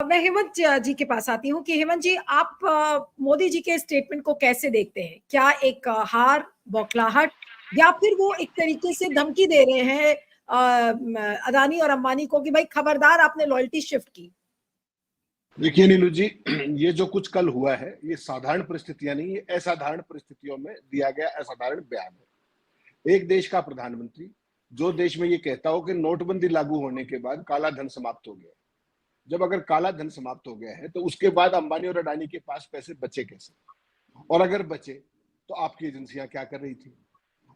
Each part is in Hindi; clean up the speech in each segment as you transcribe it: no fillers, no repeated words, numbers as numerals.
मैं हेमंत जी के पास आती हूँ कि हेमंत जी, आप मोदी जी के स्टेटमेंट को कैसे देखते हैं? क्या एक हार, बौखलाहट, या फिर वो एक तरीके से धमकी दे रहे हैं अदानी और अंबानी को कि भाई खबरदार, आपने लॉयल्टी शिफ्ट की? देखिए नीलू जी, ये जो कुछ कल हुआ है ये साधारण परिस्थितियां नहीं, ये असाधारण परिस्थितियों में दिया गया असाधारण बयान है। एक देश का प्रधानमंत्री जो देश में ये कहता हो कि नोटबंदी लागू होने के बाद काला धन समाप्त हो गया, जब अगर काला धन समाप्त हो गया है तो उसके बाद अंबानी और अडानी के पास पैसे बचे कैसे, और अगर बचे तो आपकी एजेंसियां क्या कर रही थी।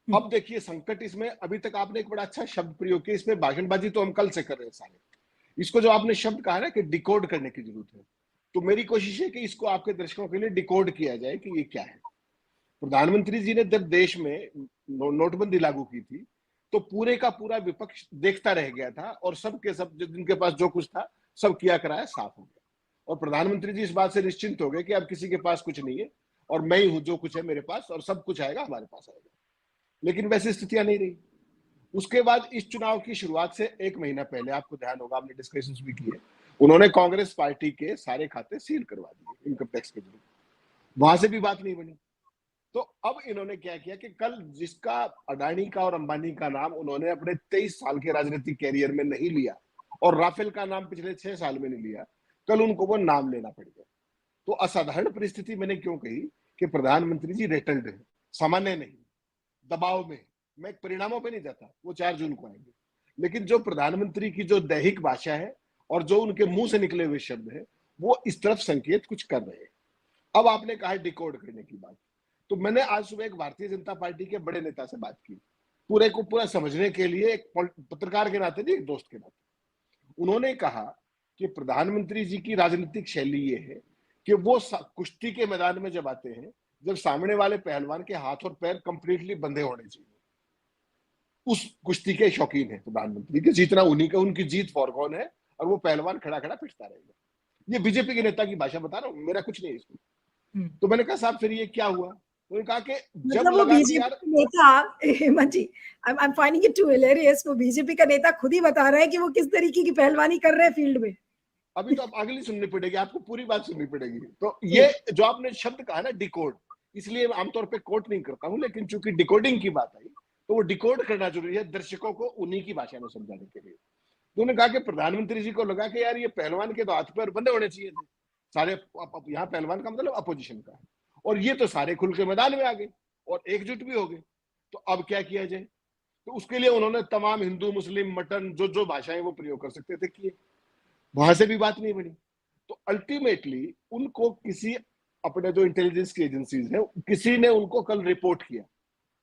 अब देखिए संकट इसमें, अभी तक आपने एक बड़ा अच्छा शब्द प्रयोग किया, इसमें भाषणबाजी तो हम कल से कर रहे हैं सारे। इसको जो आपने शब्द कहा ना कि डिकोड करने की जरूरत है, तो मेरी कोशिश है कि इसको आपके दर्शकों के लिए डिकोड किया जाए कि ये क्या है। प्रधानमंत्री जी ने जब देश में नोटबंदी लागू की थी तो पूरे का पूरा विपक्ष देखता रह गया था और सबके सब जिनके पास जो कुछ था सब किया कराया साफ हो गया, और प्रधानमंत्री जी इस बात से निश्चिंत हो गए कि अब किसी के पास कुछ नहीं है और मैं ही हूं जो कुछ है मेरे पास, और सब कुछ आएगा हमारे पास आएगा। लेकिन वैसी स्थितियां नहीं रही। उसके बाद इस चुनाव की शुरुआत से एक महीना पहले, आपको ध्यान होगा आपने डिस्कशंस भी किए, उन्होंने कांग्रेस पार्टी के सारे खाते सील करवा दिए इनकम टैक्स के जरिए, वहां से भी बात नहीं बनी। तो अब इन्होंने क्या किया कि कल जिसका अडानी का और अंबानी का नाम उन्होंने अपने 23 साल के राजनीतिक कैरियर में नहीं लिया और राफेल का नाम पिछले 6 साल में नहीं लिया, कल उनको वो नाम लेना पड़ गया। तो असाधारण परिस्थिति मैंने क्यों कही कि प्रधानमंत्री जी रेटल्ड है, सामान्य नहीं, दबाव में। मैं परिणामों पे नहीं जाता, वो 4 जून को आएंगे, लेकिन जो प्रधानमंत्री की जो दैहिक भाषा है और जो उनके मुंह से निकले हुए शब्द है वो इस तरफ संकेत कुछ कर रहे हैं। अब आपने कहा डिकोड करने की बात, तो मैंने आज सुबह एक भारतीय जनता पार्टी के बड़े नेता से बात की, पूरे को पूरा समझने के लिए, एक पत्रकार के नाते नहीं, एक दोस्त के नाते। उन्होंने कहा कि प्रधानमंत्री जी की राजनीतिक शैली ये है कि वो कुश्ती के मैदान में जब आते हैं, जब सामने वाले पहलवान के हाथ और पैर कंप्लीटली बंधे होने चाहिए, उस कुश्ती के शौकीन है प्रधानमंत्री के, जीतना उन्हीं का, उनकी जीत फॉरगॉन है और वो पहलवान खड़ा खड़ा पिटता रहेगा। ये बीजेपी के नेता की भाषा बता रहा हूं, मेरा कुछ नहीं है इसमें। तो मैंने कहा साहब फिर ये क्या हुआ? उन्होंने कहा कि जब मतलब वो लगा कि बीजेपी यार का नेता, Hemant ji, I am finding it too hilarious, वो बीजेपी का नेता खुद ही बता रहा है कि वो किस तरीके की पहलवानी कर रहे हैं फील्ड में। अभी तो आप अगली सुननी पड़ेगी, आपको पूरी बात सुननी पड़ेगी। तो ये जो आपने शब्द कहा ना डिकोड, इसलिए आमतौर पे कोट नहीं करता हूं, लेकिन चूंकि डिकोडिंग की बात आई तो वो डिकोड करना जरूरी है दर्शकों को उन्हीं की भाषा में समझाने के लिए। तो उन्होंने कहा कि प्रधानमंत्री जी को लगा कि यार ये पहलवान के तो हाथ पैर बंधे होने चाहिए थे सारे, यहाँ पहलवान का मतलब अपोजिशन का है, और ये तो सारे खुल के मैदान में आ गए और एकजुट भी हो गए, तो अब क्या किया जाए। तो उसके लिए उन्होंने तमाम हिंदू मुस्लिम मटन जो जो भाषाएं वो प्रयोग कर सकते थे किए, वहां से भी बात नहीं बनी। तो अल्टीमेटली उनको किसी, अपने जो इंटेलिजेंस की एजेंसीज है, किसी ने उनको कल रिपोर्ट किया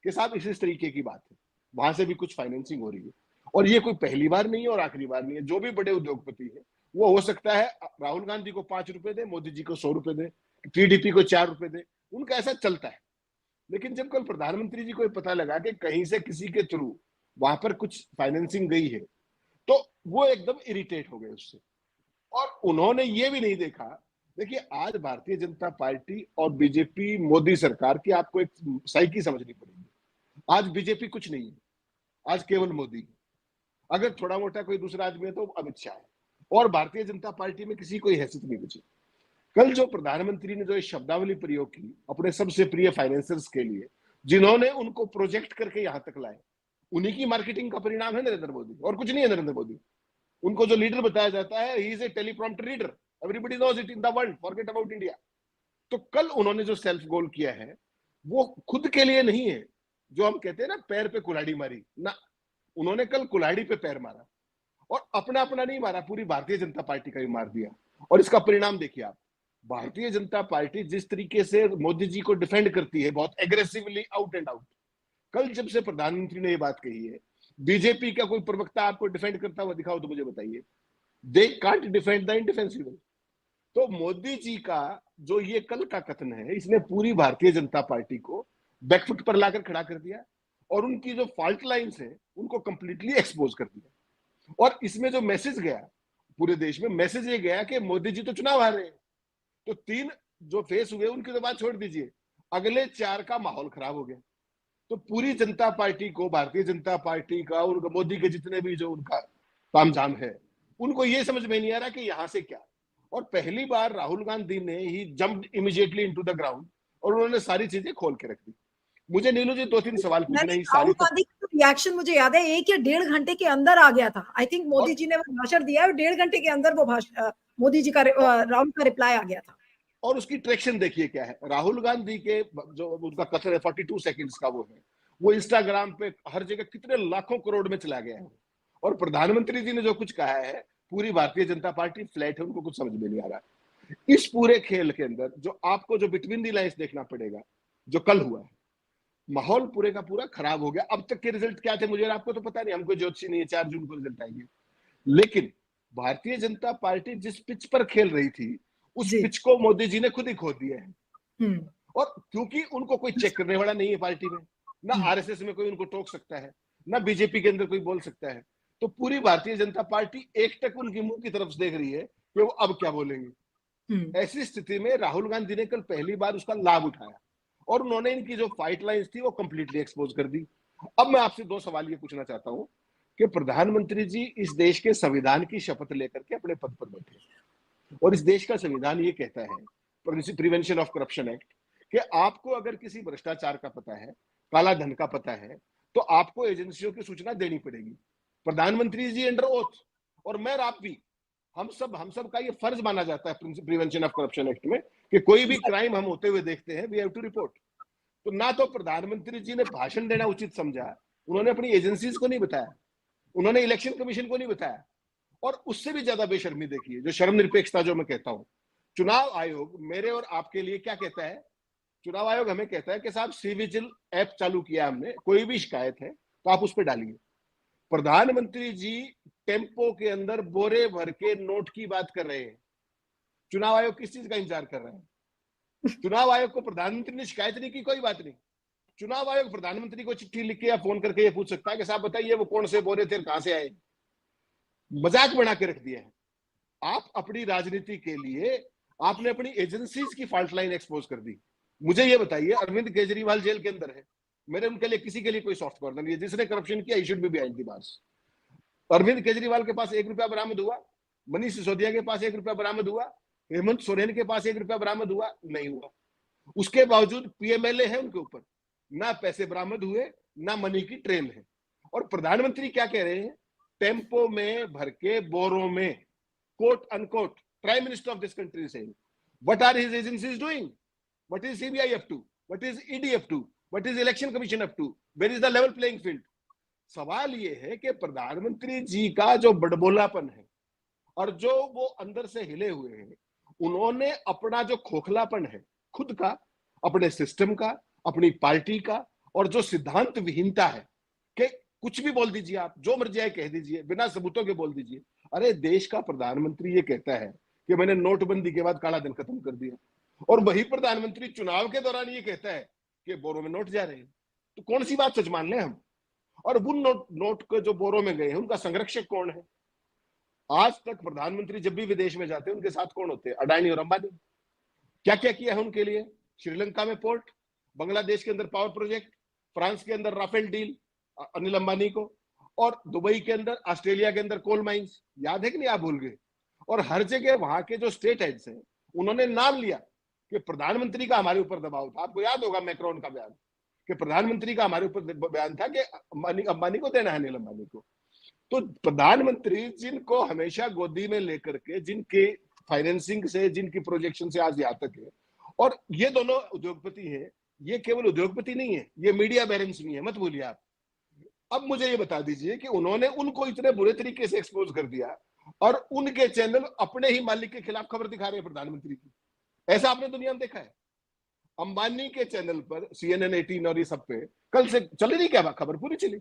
कि साहब इस तरीके की बात है, वहां से भी कुछ फाइनेंसिंग हो रही है, और ये कोई पहली बार नहीं है और आखिरी बार नहीं है। जो भी बड़े उद्योगपति है वो हो सकता है राहुल गांधी को 5 रुपए दे, मोदी जी को 100 रुपए दे, टीडीपी को 4 रुपए दे, उनका ऐसा चलता है। लेकिन जब कल प्रधानमंत्री जी को पता लगा कि कहीं से किसी के थ्रू वहां पर कुछ फाइनेंसिंग गई है, तो वो एकदम इरिटेट हो गए उससे, और उन्होंने ये भी नहीं देखा। देखिए आज भारतीय जनता पार्टी और बीजेपी मोदी सरकार की आपको एक साइकी समझनी पड़ेगी। आज बीजेपी कुछ नहीं है, आज केवल मोदी। अगर थोड़ा मोटा कोई दूसरा आदमी है तो अमित शाह है, और भारतीय जनता पार्टी में किसी कोई हैसियत नहीं बची। कल जो प्रधानमंत्री ने जो ये शब्दावली प्रयोग की अपने सबसे प्रिय फाइनेंसर्स के लिए, जिन्होंने उनको प्रोजेक्ट करके यहां तक लाए, उन्हीं की मार्केटिंग का परिणाम है नरेंद्र मोदी, और कुछ नहीं है। नरेंद्र मोदी उनको जो लीडर बताया जाता है, he is a teleprompter reader, everybody knows it in the world, forget about India. तो कल उन्होंने जो सेल्फ गोल किया है वो खुद के लिए नहीं है, जो हम कहते हैं ना पैर पे कुल्हाड़ी मारी ना, उन्होंने कल कुल्हाड़ी पे पैर मारा, और अपना अपना नहीं मारा, पूरी भारतीय जनता पार्टी का भी मार दिया। और इसका परिणाम देखिए आप, भारतीय जनता पार्टी जिस तरीके से मोदी जी को डिफेंड करती है, बहुत एग्रेसिवली आउट एंड आउट, कल जब से प्रधानमंत्री ने ये बात कही है, बीजेपी का कोई प्रवक्ता आपको डिफेंड करता हुआ दिखाओ तो मुझे बताइए। They can't defend the indefensible. तो मोदी जी का जो ये कल का कथन है, इसने पूरी भारतीय जनता पार्टी को बैकफुट पर लाकर खड़ा कर दिया, और उनकी जो फॉल्ट लाइंस है उनको कंप्लीटली एक्सपोज कर दिया। और इसमें जो मैसेज गया पूरे देश में, मैसेज ये गया कि मोदी जी तो चुनाव हार रहे हैं, तो 3 जो फेस हुए उनकी तो बात छोड़ दीजिए, अगले 4 का माहौल खराब हो गया। तो पूरी जनता पार्टी को, भारतीय जनता पार्टी का और मोदी के जितने भी जो उनका तामझाम है, उनको ये समझ में नहीं आ रहा कि यहां से क्या। और पहली बार राहुल गांधी ने ही jumped immediately into the ground और उन्होंने सारी चीजें खोल के रख दी। मुझे नीलू जी 2-3 सवाल पूछने ही राहुल सारी गांधी का रिएक्शन मुझे याद है 1 या 1.5 घंटे के अंदर आ गया था। आई थिंक मोदी जी ने वो भाषण दिया और 1.5 घंटे के अंदर वो मोदी जी का राहुल का रिप्लाई आ गया था। और उसकी ट्रैक्शन देखिए क्या है। राहुल गांधी के जो उनका कथन है 42 सेकंड्स का वो इंस्टाग्राम पे हर जगह कितने लाखों करोड़ में चला गया है। और प्रधानमंत्री जी ने जो कुछ कहा है, पूरी भारतीय जनता पार्टी फ्लैट है, उनको कुछ समझ में नहीं आ रहा। इस पूरे खेल के अंदर जो आपको जो बिटवीन दी लाइंस देखना पड़ेगा, जो कल हुआ है, माहौल पूरे का पूरा खराब हो गया। अब तक के रिजल्ट क्या थे मुझे और आपको तो पता नहीं, हमको ज्योतिषी नहीं है 4 जून को रिजल्ट आएंगे। लेकिन भारतीय जनता पार्टी जिस पिच पर खेल रही थी, उस पिच को मोदी जी ने खुद ही खो दिया है। और क्योंकि उनको कोई चेक करने वाला नहीं है पार्टी में, ना आरएसएस में कोई उनको टोक सकता है, ना बीजेपी के अंदर कोई बोल सकता है, तो पूरी भारतीय जनता पार्टी एकटक उनकी मुंह की तरफ देख रही है कि वो अब क्या बोलेंगे। ऐसी स्थिति में राहुल गांधी ने कल पहली बार उसका लाभ उठाया और उन्होंने इनकी जो फाइट लाइंस थी वो कंप्लीटली एक्सपोज कर दी। अब मैं आपसे 2 सवाल ये पूछना चाहता हूं कि प्रधानमंत्री जी इस देश के संविधान की शपथ लेकर के अपने पद पर बैठे और इस देश का संविधान ये कहता है, प्रिवेंशन ऑफ करप्शन एक्ट, कि आपको अगर किसी भ्रष्टाचार का पता है, काला धन का पता है, तो आपको एजेंसियों की सूचना देनी पड़ेगी। प्रधानमंत्री जी अंडर ओथ और मैं और आप भी, हम सब का ये फर्ज माना जाता है प्रिवेंशन ऑफ करप्शन एक्ट में कि कोई भी क्राइम हम होते हुए देखते हैं, वी हैव टू रिपोर्ट। तो ना तो प्रधानमंत्री जी ने भाषण देना उचित समझा, उन्होंने अपनी एजेंसीज को नहीं बताया, उन्होंने इलेक्शन कमीशन को नहीं बताया, और उससे भी ज्यादा बेशर्मी देखिए, जो शर्म निरपेक्षता जो मैं कहता हूं, चुनाव आयोग मेरे और आपके लिए क्या कहता है? चुनाव आयोग हमें कहता है कि साहब सी विजिल ऐप चालू किया हमने, कोई भी शिकायत है तो आप उस पर डालिए। प्रधानमंत्री जी टेम्पो के अंदर बोरे भर के नोट की बात कर रहे हैं, चुनाव आयोग किस चीज का इंतजार कर रहा है? चुनाव आयोग को प्रधानमंत्री ने शिकायत नहीं की, कोई बात नहीं। चुनाव आयोग प्रधानमंत्री को चिट्ठी लिख के या फोन करके ये पूछ सकता है कि साहब बताइए वो कौन से बोरे थे, कहां से आए? मजाक बना के रख दिया है। आप अपनी राजनीति के लिए आपने अपनी एजेंसीज की फॉल्ट लाइन एक्सपोज कर दी। मुझे ये बताइए, अरविंद केजरीवाल जेल के अंदर है, मेरे उनके लिए किसी के लिए कोई सॉफ्ट कॉर्नर नहीं है। जिसने करप्शन किया, he should be behind the bars. Arvind Kejriwal के पास 1 रुपया बरामद हुआ, मनीष सिसोदिया के पास 1 रुपया बरामद हुआ, हेमंत सोरेन के पास 1 रुपया बरामद हुआ नहीं हुआ। उसके बावजूद पीएमएलए है उनके ऊपर, ना पैसे बरामद हुए, ना मनी की ट्रेन है। और प्रधानमंत्री क्या कह रहे हैं? टेम्पो में भर के बोरों में, quote unquote, Prime Minister of this country is saying, what are his agencies doing? What is CBI up to? What is ED up to? What is Election Commission up to? Where is the level playing field? सवाल ये है कि प्रधानमंत्री जी का जो बड़बोलापन है और जो वो अंदर से हिले हुए हैं, उन्होंने अपना जो खोखलापन है खुद का, अपने सिस्टम का, अपनी पार्टी का, और जो सिद्धांत विहीनता है कि कुछ भी बोल दीजिए, आप जो मर्जी आए कह दीजिए, बिना सबूतों के बोल दीजिए। अरे देश का प्रधानमंत्री ये कहता है कि मैंने नोटबंदी के बाद काला धन खत्म कर दिया, और वही प्रधानमंत्री चुनाव के दौरान ये कहता है कि बोरों में नोट जा रहे हैं। तो कौन सी बात सच मान लें हम? और उन नोट के जो बोरों में गए हैं, उनका संरक्षक कौन है? आज तक प्रधानमंत्री जब भी विदेश में जाते हैं, उनके साथ कौन होते हैं? अडानी और अंबानी। क्या क्या किया है उनके लिए? श्रीलंका में पोर्ट, बांग्लादेश के अंदर पावर प्रोजेक्ट, फ्रांस के अंदर राफेल डील अनिल अंबानी को, और दुबई के अंदर, ऑस्ट्रेलिया के अंदर कोल माइंस। याद है कि नहीं? आप भूल गए। और हर जगह वहां के जो स्टेट हेड्स हैं, उन्होंने नाम लिया कि प्रधानमंत्री का हमारे ऊपर दबाव था। आपको याद होगा मैक्रोन का बयान कि प्रधानमंत्री का हमारे ऊपर बयान था कि अंबानी को देना है, अनिल अंबानी को। तो प्रधानमंत्री जिनको हमेशा गोदी में लेकर के, जिनके फाइनेंसिंग से, जिनकी प्रोजेक्शन से आज यहाँ तक है, और ये दोनों उद्योगपति हैं, ये केवल उद्योगपति नहीं है, ये मीडिया बैरेंस भी है, मत भूलिए आप। अब मुझे ये बता दीजिए कि उन्होंने उनको इतने बुरे तरीके से एक्सपोज कर दिया और उनके चैनल अपने ही मालिक के खिलाफ खबर दिखा रहे हैं प्रधानमंत्री की। ऐसा आपने दुनिया में देखा है? अंबानी के चैनल पर CNN 18 और ये सब पे कल से चली नहीं क्या खबर? पूरी चली।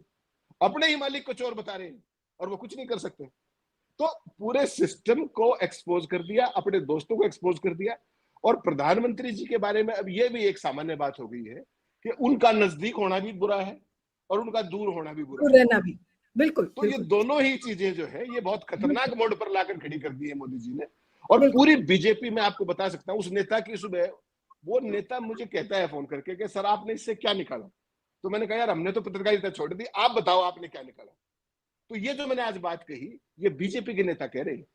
अपने ही मालिक को चोर बता रहे हैं और वो कुछ नहीं कर सकते। तो पूरे सिस्टम को एक्सपोज कर दिया, अपने दोस्तों को एक्सपोज कर दिया। और प्रधानमंत्री जी के बारे में अब ये भी एक सामान्य बात हो गई है कि उनका नजदीक होना भी बुरा है और उनका दूर होना भी बुरा रहना भी। बिल्कुल। तो ये दोनों ही चीजें जो है, ये बहुत खतरनाक मोड़ पर लाकर खड़ी कर दी है मोदी जी ने। और पूरी बीजेपी में आपको बता सकता हूं, उस नेता की सुबह वो नेता मुझे कहता है फोन करके कि सर आपने इससे क्या निकाला? तो मैंने कहा यार हमने तो पत्रकारिता छोड़ दी, आप बताओ आपने क्या निकाला। तो ये जो मैंने आज बात कही, ये बीजेपी के नेता कह रहे हैं,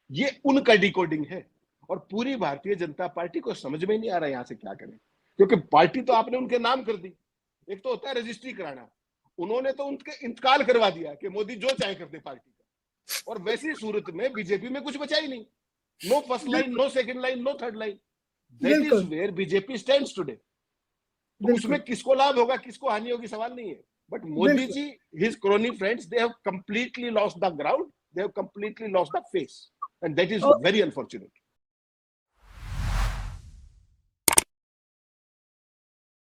ये उनका डिकोडिंग है। और पूरी भारतीय जनता पार्टी को समझ में नहीं आ रहा यहाँ से क्या करें, क्योंकि पार्टी तो आपने उनके नाम कर दी। एक तो होता है रजिस्ट्री कराना, उन्होंने तो उनके इंतकाल करवा दिया कि मोदी जो चाहे कर दे पार्टी का, और वैसी सूरत में बीजेपी में कुछ बचा ही नहीं। No first line, no second line, no third line. That is where BJP stands today. तो उसमें किसको लाभ होगा, किसको हानि होगी, सवाल नहीं है। But Modi ji, his crony friends, they have completely lost the ground, they have completely lost the face, and that is very unfortunate.